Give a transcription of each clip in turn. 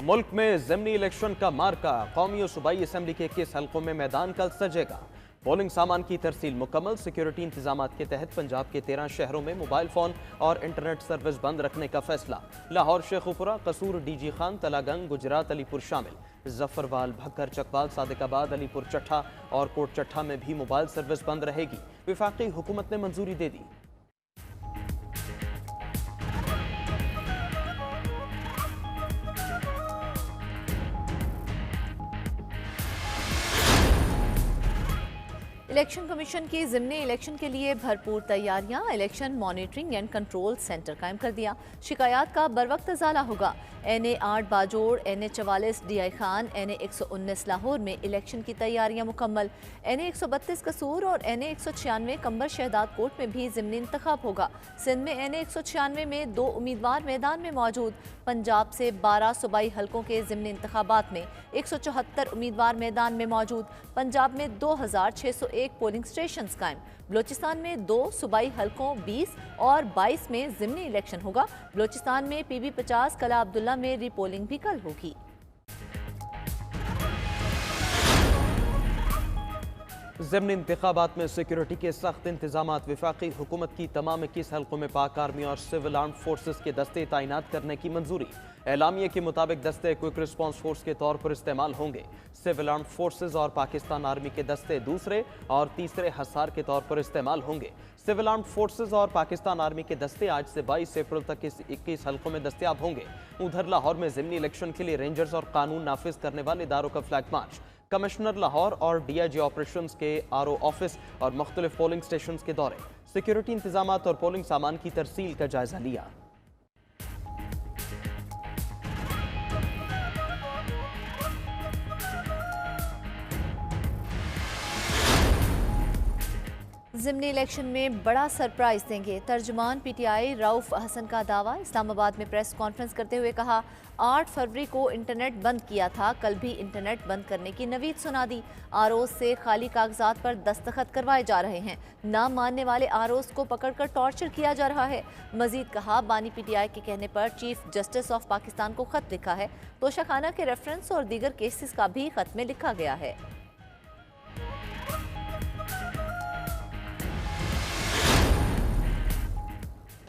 मुल्क में ज़िमनी इलेक्शन का मार्का, कौमी और सूबाई असम्बली के 21 हल्कों में मैदान कल सजेगा। पोलिंग सामान की तरसील मुकम्मल। सिक्योरिटी इंतजाम के तहत पंजाब के 13 शहरों में मोबाइल फोन और इंटरनेट सर्विस बंद रखने का फैसला। लाहौर, शेखुपुरा, कसूर, डीजी खान, तलागंग, गुजरात, अलीपुर शामिल। जफरवाल, भक्कर, चकवाल, सादिकाबाद, अलीपुर चट्ठा और कोट चट्ठा में भी मोबाइल सर्विस बंद रहेगी। विफाकी हुकूमत ने मंजूरी दे दी। इलेक्शन कमीशन की ज़िमनी इलेक्शन के लिए भरपूर तैयारियां। Election monitoring and control centre कायम कर दिया। शिकायत का बर वक्त इजाला होगा। NA 8 Bajaur, NA 44 DI Khan, NA 119 Lahore में इलेक्शन की तैयारियां मुकम्मल। NA 132 कसूर और NA 196 कंबर शहदाद कोट में भी ज़िमनी इंतखाब होगा। सिंध में NA 196 में 2 उम्मीदवार मैदान में मौजूद। पंजाब से 12 सूबाई हल्कों के ज़िमनी इंतखाबात में 174 उम्मीदवार मैदान में मौजूद। पंजाब में 2601 पोलिंग स्टेशन कायम। बलोचिस्तान में 2 सूबाई हल्कों 20 और 22 में ज़िमनी इलेक्शन होगा। बलोचिस्तान में PB 50 कला अब्दुल्ला में रीपोलिंग भी कल होगी। ज़िमनी इंतखाबात में सिक्योरिटी के सख्त इंतजाम। विफाकी हुकूमत की तमाम 21 हल्कों में पाक आर्मी और सिविल आर्म फोर्सेस के दस्ते तैनात करने की मंजूरी। एलामिया के मुताबिक दस्ते क्विक रिस्पॉन्स फोर्स के तौर पर इस्तेमाल होंगे। सिविल आर्म फोर्सेस और पाकिस्तान आर्मी के दस्ते दूसरे और तीसरे हसार के तौर पर इस्तेमाल होंगे। सिविल आर्म फोर्सेस और पाकिस्तान आर्मी के दस्ते आज से 22 अप्रैल तक इस 21 हल्कों में दस्तयाब होंगे। उधर लाहौर में ज़िमनी इलेक्शन के लिए रेंजर्स और कानून नाफिज करने वाले इदारों का फ्लैग मार्च। कमिश्नर लाहौर और DIG ऑपरेशंस के RO ऑफिस और मुख्तलिफ पोलिंग स्टेशन के दौरे। सिक्योरिटी इंतजाम और पोलिंग सामान की तरसील का जायजा लिया। ज़िमनी इलेक्शन में बड़ा सरप्राइज देंगे। तर्जुमान PTI रऊफ हसन का दावा। इस्लामाबाद में प्रेस कॉन्फ्रेंस करते हुए कहा, 8 फरवरी को इंटरनेट बंद किया था, कल भी इंटरनेट बंद करने की नवीद सुना दी। ROs से खाली कागजात पर दस्तखत करवाए जा रहे हैं। ना मानने वाले ROs को पकड़कर टॉर्चर किया जा रहा है। मजीद कहा, बानी PTI के कहने पर चीफ जस्टिस ऑफ पाकिस्तान को खत लिखा है। तोशाखाना के रेफरेंस और दीगर केसेस का भी खत में लिखा गया है।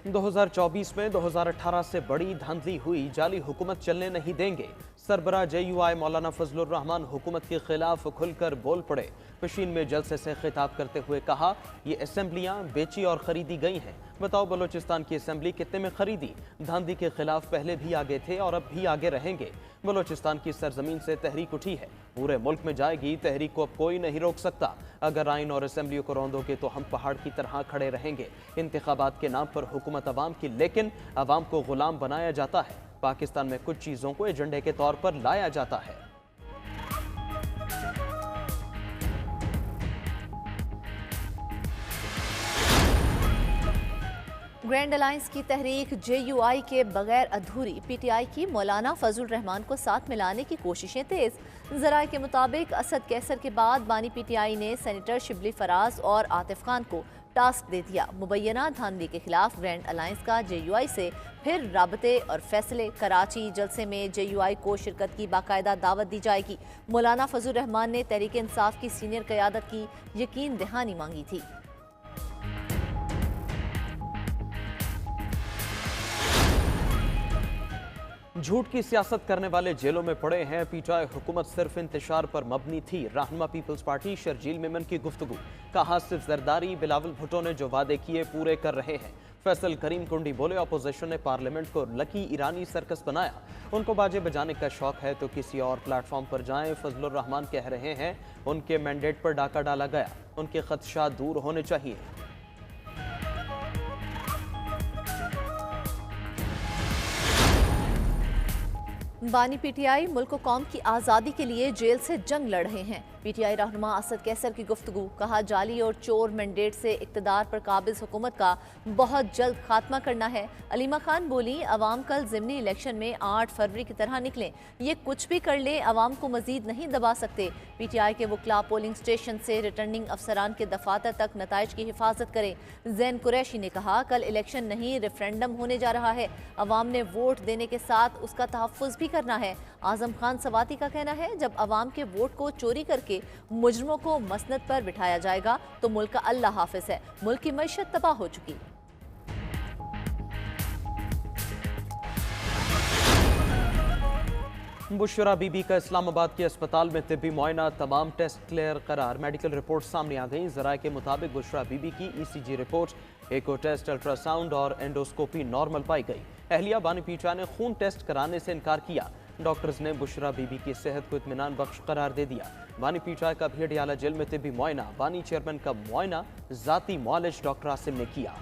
2024 में 2018 से बड़ी धांधली हुई, जाली हुकूमत चलने नहीं देंगे। सरबराह JUI मौलाना फजलुर रहमान हुकूमत के खिलाफ खुलकर बोल पड़े। पशीन में जलसे से खिताब करते हुए कहा, ये असेंबलियां बेची और खरीदी गई हैं। बताओ बलोचिस्तान की असेंबली कितने में खरीदी? धांधली के खिलाफ पहले भी आगे थे और अब भी आगे रहेंगे। बलोचिस्तान की सरजमीन से तहरीक उठी है, पूरे मुल्क में जाएगी। तहरीक को अब कोई नहीं रोक सकता। अगर आइन और असेंबलियों को रौंदोगे तो हम पहाड़ की तरह खड़े रहेंगे। इंतखाबात के नाम पर हुकूमत अवाम की, लेकिन अवाम को गुलाम बनाया जाता है। पाकिस्तान में कुछ चीज़ों को एजेंडे के तौर पर लाया जाता है। ग्रैंड अलायंस की तहरीक JUI के बगैर अधूरी। PTI की मौलाना फजलुर रहमान को साथ मिलाने की कोशिशें तेज। ज़राए के मुताबिक असद कैसर के बाद बानी PTI ने सेनेटर शिबली फराज और आतिफ खान को टास्क दे दिया। मुबैना धांधली के खिलाफ ग्रैंड अलायंस का JUI से फिर राबते और फैसले। कराची जलसे में JUI को शिरकत की बाकायदा दावत दी जाएगी। मौलाना फजलुर रहमान ने तहरीक इंसाफ की सीनियर क़यादत की यकीन दहानी मांगी थी। झूठ की सियासत करने वाले जेलों में पड़े हैं। PTI हुकूमत सिर्फ इंतशार पर मबनी थी। रहनुमा पीपल्स पार्टी शर्जील मेमन की गुफ्तगू। कहा, सिर्फ जरदारी, बिलावल भुट्टो ने जो वादे किए पूरे कर रहे हैं। फैसल करीम कुंडी बोले, अपोजिशन ने पार्लियामेंट को लकी ईरानी सर्कस बनाया। उनको बाजे बजाने का शौक है तो किसी और प्लेटफॉर्म पर जाएं। फजलुर रहमान कह रहे हैं उनके मैंडेट पर डाका डाला गया, उनके खदशात दूर होने चाहिए। बानी PTI मुल्क कौम की आज़ादी के लिए जेल से जंग लड़ रहे हैं। PTI रहनुमा असद कैसर की गुफ्तगू, कहा जाली और चोर मैंडेट से इक़्तिदार पर काबिज हुकूमत का बहुत जल्द खात्मा करना है। अलीमा खान बोली, अवाम कल ज़िमनी इलेक्शन में 8 फरवरी की तरह निकलें, ये कुछ भी कर ले अवाम को मजीद नहीं दबा सकते। PTI के वकला पोलिंग स्टेशन से रिटर्निंग अफसरान के दफातर तक नताइज की हिफाजत करें। जैन कुरैशी ने कहा, कल इलेक्शन नहीं रेफरेंडम होने जा रहा है, अवाम ने वोट देने के साथ उसका तहफ़्फ़ुज़ भी करना है। आज़म खान सवाती का कहना है, जब अवाम के वोट को चोरी करके मुजरिमों को मसनद पर बिठाया जाएगा तो मुल्क का अल्लाह हाफिज है। मुल्क की मईशत तबाह हो चुकी। बुशरा बीबी का इस्लामाबाद के अस्पताल में तिब्बी मुआयना, तमाम टेस्ट क्लियर करार। मेडिकल रिपोर्ट सामने आ गई। ज़राए के मुताबिक बुशरा बीबी की ECG रिपोर्ट, एको टेस्ट, अल्ट्रासाउंड और एंडोस्कोपी नॉर्मल पाई गई। अहलिया बानी पीटा ने खून टेस्ट कराने से इनकार किया। डॉक्टर्स ने बुशरा बीबी की सेहत को इत्मीनान बख्श करार दे दिया। बानी पीटा का भेड़ियाला जेल में तिब्बी मुआयना, बानी चेयरमैन का मुआयना जाती मुआलिज डॉक्टर आसिम ने किया।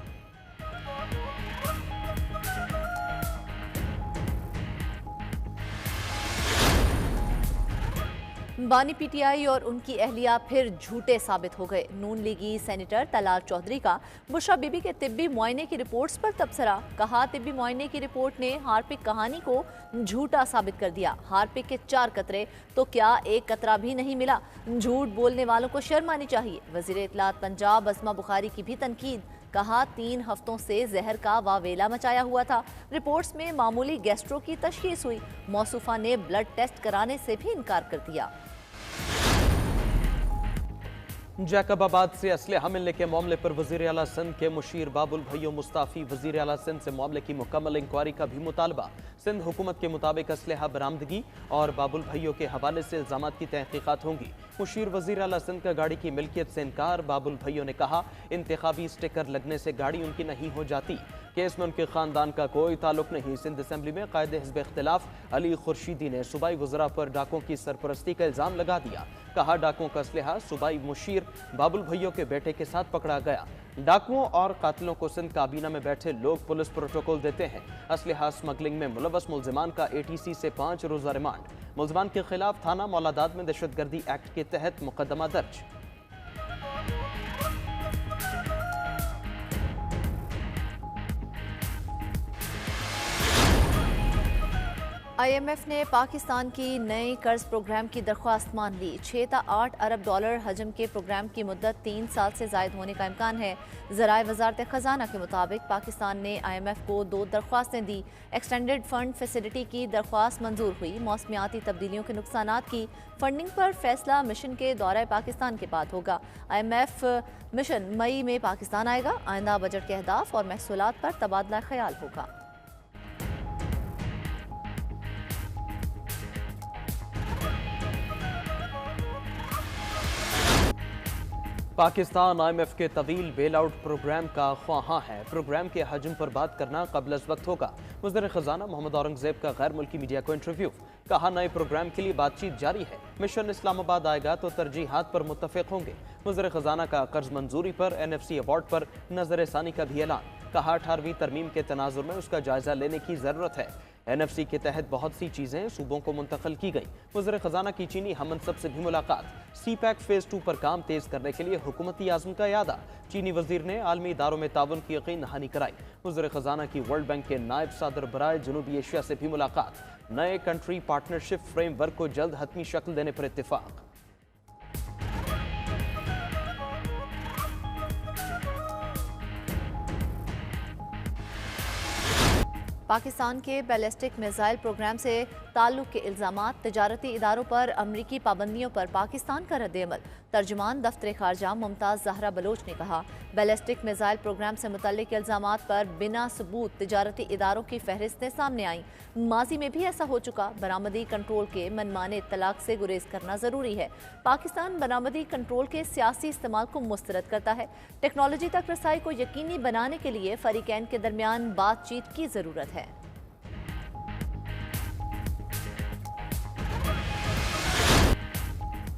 बानी PTI और उनकी अहलिया फिर झूठे साबित हो गए। नून लीगी सेनेटर तलाल चौधरी का बुशरा बीबी के तिब्बी मुआयने की रिपोर्ट्स पर तबसरा, कहा तिब्बी मुआयने की रिपोर्ट ने हार्पिक कहानी को झूठा साबित कर दिया। हार्पिक के 4 कतरे तो क्या 1 कतरा भी नहीं मिला। झूठ बोलने वालों को शर्म आनी चाहिए। वज़ीर इत्तलात पंजाब अस्मा बुखारी की भी तनकीद, कहा 3 हफ्तों से जहर का वावेला मचाया हुआ था। रिपोर्ट्स में मामूली गैस्ट्रो की तशखीस हुई। मौसूफा ने ब्लड टेस्ट कराने से भी इनकार कर दिया। जैकबाबाद से असलहा मिलने के मामले पर वज़ीर आला सिंध के मुशीर बाबुल भैयो मुस्ताफ़ी। वज़ीर आला सिंध से मामले की मुकम्मल इंक्वायरी का भी मुतालबा। सिंध हुकूमत के मुताबिक असलहा बरामदगी और बाबुल भैयो के हवाले से इल्ज़ामात की तहकीकात होंगी। मुशीर वज़ीर आला सिंध का गाड़ी की मिल्कियत से इनकार। बाबुल भैयो ने कहा, इंतखाबी स्टिकर लगने से गाड़ी उनकी नहीं हो जाती। केस में उनके खानदान का कोई ताल्लुक नहीं। सिंध असम्बली में कायदे हिज़्ब इख्तिलाफ अली खुर्शीदी ने सूबाई वज़रा पर डाकों की सरपरस्ती का इल्ज़ाम लगा दिया। कहा, डाकों का असलहा सूबाई मुशीर बाबुल भैयो के बेटे के साथ पकड़ा गया। डाकुओं और कातिलों को सिंध काबीना में बैठे लोग पुलिस प्रोटोकॉल देते हैं। असलहा स्मगलिंग में मुलव्वस मुल्जिमान का ATC से 5 रोज़ा रिमांड। मुल्जिमान के खिलाफ थाना मौलादाद में दहशतगर्दी एक्ट के तहत मुकदमा दर्ज। IMF ने पाकिस्तान की नए कर्ज प्रोग्राम की दरख्वास्त मान ली। 6 से 8 अरब डॉलर हजम के प्रोग्राम की मुद्दत 3 साल से ज़ायद होने का इम्कान है। ज़राए वज़ारत ख़जाना के मुताबिक पाकिस्तान ने IMF को 2 दरख्वास्तें दी। एक्सटेंडेड फंड फैसिलिटी की दरख्वास्त मंजूर हुई। मौसमियाती तब्दीलियों के नुकसानात की फंडिंग पर फैसला मिशन के दौरे पाकिस्तान के बाद होगा। IMF मिशन मई में पाकिस्तान आएगा। आइंदा बजट के अहदाफ और महसूलात पर तबादला ख्याल होगा। पाकिस्तान IMF के तवील बेल आउट प्रोग्राम का ख्वाहां है। प्रोग्राम के हजम पर बात करना कबल वक्त होगा। वज़ीर ख़जाना मोहम्मद औरंगज़ेब का गैर मुल्की मीडिया को इंटरव्यू, कहा नए प्रोग्राम के लिए बातचीत जारी है। मिशन इस्लामाबाद आएगा तो तरजीहात पर मुत्तफ़िक होंगे। वज़ीर ख़जाना का कर्ज मंजूरी पर NFC अवार्ड पर नजर सानी का भी ऐलान, कहा 18वीं तरमीम के तनाजुर में उसका जायजा लेने की ज़रूरत है। NFC के तहत बहुत सी चीज़ें सूबों को मुंतकिल की गई। वज़ीर ख़जाना की चीनी हमनसब से भी मुलाकात। CPEC फ़ेज़ 2 पर काम तेज़ करने के लिए हुकूमती आज़म का यादा। चीनी वज़ीर ने आलमी इदारों में ताउन की यकीन दहानी कराई। वज़ीर ख़जाना की वर्ल्ड बैंक के नायब सदर बराए जनूबी एशिया से भी मुलाकात। नए कंट्री पार्टनरशिप फ्रेमवर्क को जल्द हतमी शक्ल देने पर इत्तिफाक। पाकिस्तान के बैलिस्टिक मिसाइल प्रोग्राम से ताल्लुक़ के इल्ज़ामात, तिजारती इदारों पर अमरीकी पाबंदियों पर पाकिस्तान का रद्द-ए-अमल। तर्जुमान दफ्तर खारजा मुमताज़ ज़हरा बलोच ने कहा, बैलिस्टिक मिसाइल प्रोग्राम से मुतल्लिक इल्ज़ामात पर बिना सबूत तिजारती इदारों की फहरिस्तें सामने आईं। माजी में भी ऐसा हो चुका। बरामदी कंट्रोल के मनमाने इत्तलाक से गुरेज करना ज़रूरी है। पाकिस्तान बरामदी कंट्रोल के सियासी इस्तेमाल को मुस्तरद करता है। टेक्नोलॉजी तक रसाई को यकीनी बनाने के लिए फरीकैन के दरमियान बातचीत की ज़रूरत है।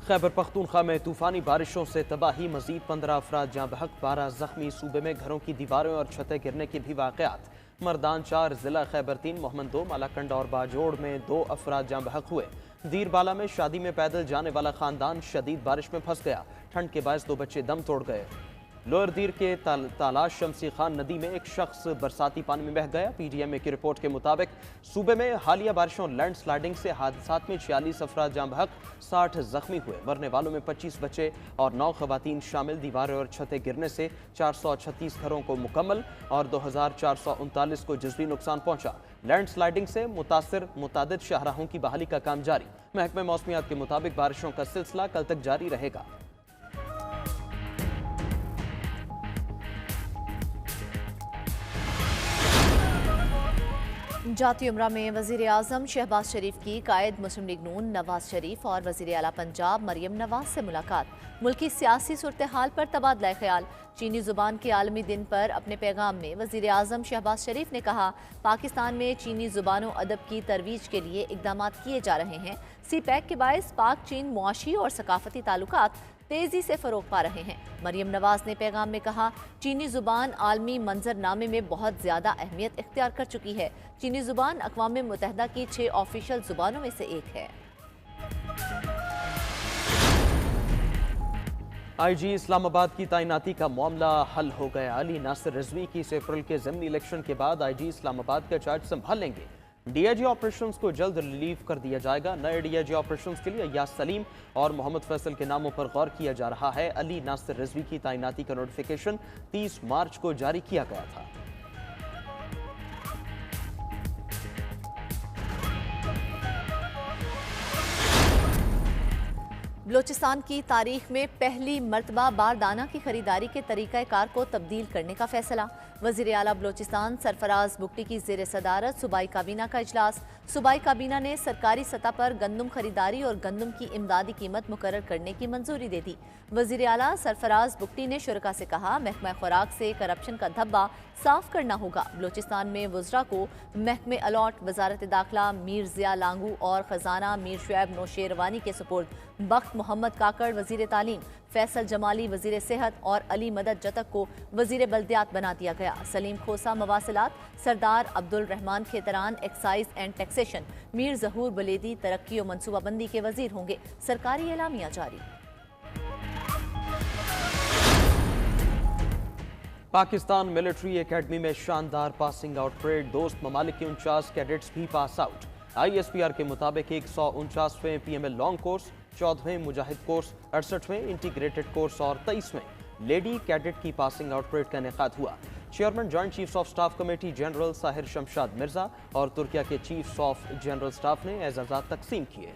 खैबर पख्तूनख्वा में तूफानी बारिशों से तबाही, मजीद 15 अफराद जाँ बहक, 12 जख्मी। सूबे में घरों की दीवारें और छतें गिरने के भी वाक़यात। मर्दान 4, जिला खैबर 3, मोहम्मद 2, मालाकंड और बाजोड़ में 2 अफराद जाँ बहक हुए। दीरबाला में शादी में पैदल जाने वाला खानदान शदीद बारिश में फंस गया। ठंड के बायस 2 बच्चे दम तोड़ गए। लोअर दीर के तालाश शमसी खान नदी में एक शख्स बरसाती पानी में बह गया। पीटीएमए की रिपोर्ट के मुताबिक सूबे में हालिया बारिशों लैंडस्लाइडिंग से हादसात में 46 अफराद जाँ बहक, 60 जख्मी हुए। मरने वालों में 25 बच्चे और 9 खवातीन शामिल। दीवारें और छतें गिरने से 436 घरों को मुकम्मल और 2439 को जज़वी नुकसान पहुंचा। लैंडस्लाइडिंग से मुतासिर मुतादिद शाहराहों की बहाली का काम जारी। महकमे मौसमियात के मुताबिक बारिशों का सिलसिला कल तक जारी रहेगा। जाती उम्रा में वज़ीर आज़म शहबाज शरीफ की कायद मुस्लिम लीग नून नवाज शरीफ और वज़ीर आला पंजाब मरियम नवाज से मुलाकात। मुल्की सियासी सूरत हाल पर तबादला ख्याल। चीनी ज़ुबान के आलमी दिन पर अपने पैगाम में वज़ीर आज़म शहबाज शरीफ ने कहा, पाकिस्तान में चीनी ज़ुबानों अदब की तरवीज के लिए इक़दाम किए जा रहे हैं। सी पैक के बायस पाक चीन मुआशी और सकाफती ताल्लुकात तेजी से फरोग पा रहे हैं। मरियम नवाज ने पैगाम में कहा, चीनी जुबान आलमी मंजरनामे में बहुत ज्यादा अहमियत इख्तियार कर चुकी है। चीनी जुबान अक़वाम मुत्तहिदा की 6 ऑफिशियल जुबानों में से एक है। आईजी इस्लामाबाद की तैनाती का मामला हल हो गया। अली नासिर रिजवी की 21 अप्रैल के ज़मीनी इलेक्शन के बाद आईजी इस्लामाबाद का चार्ज संभाल लेंगे। डीआईजी ऑपरेशंस को जल्द रिलीव कर दिया जाएगा। नए डीआईजी ऑपरेशंस के लिए अय्याज सलीम और मोहम्मद फैसल के नामों पर गौर किया जा रहा है। अली नासिर रिजवी की तैनाती का नोटिफिकेशन 30 मार्च को जारी किया गया था। बलोचिस्तान की तारीख में पहली मरतबा बारदाना की खरीदारी के तरीक़ाकार को तब्दील करने का फैसला। वज़ीर आला बलोचिस्तान सरफराज बुगटी की ज़ेर सदारत सूबाई काबीना का इजलास। सूबाई काबीना ने सरकारी सतह पर गंदम खरीदारी और गंदम की इमदादी कीमत मुकर्रर करने की मंजूरी दे दी। वज़ीर आला सरफराज बुगटी ने शुरका से कहा, महकमा खुराक से करप्शन का धब्बा साफ करना होगा। बलोचिस्तान में वज़रा को महकमे अलॉट, वजारत दाखिला मीर ज़िया लांगू और ख़जाना मीर शुएब नौशेरवानी के सुपुर्द। बख्त मोहम्मद काकड़ वज़ीर तालीम, फैसल जमाली वज़ीर सेहत और अली मदद जतक को वज़ीर बल्दियात बना दिया गया। सलीम खोसा मवासिलात, Sardar Abdul Rehman Khetran excise and taxation, Mir Zahoor Buledi तरक्की और मनसूबाबंदी के वज़ीर होंगे। सरकारी एलामिया जारी। पाकिस्तान मिलिट्री एकेडमी में शानदार पासिंग आउट परेड। दोस्त ममालिक के 49 कैडेट्स भी पास आउट। ISPR के मुताबिक 149वें PML लॉन्ग कोर्स, 14वें मुजाहिद कोर्स, 68वें इंटीग्रेटेड कोर्स और 23वें लेडी कैडेट की पासिंग आउट परेड का इनेकाद हुआ। Chairman joint chiefs of staff committee general Sahir Shamshad Mirza और तुर्किया के चीफ्स ऑफ जनरल स्टाफ ने एजाज़ात तकसीम किए।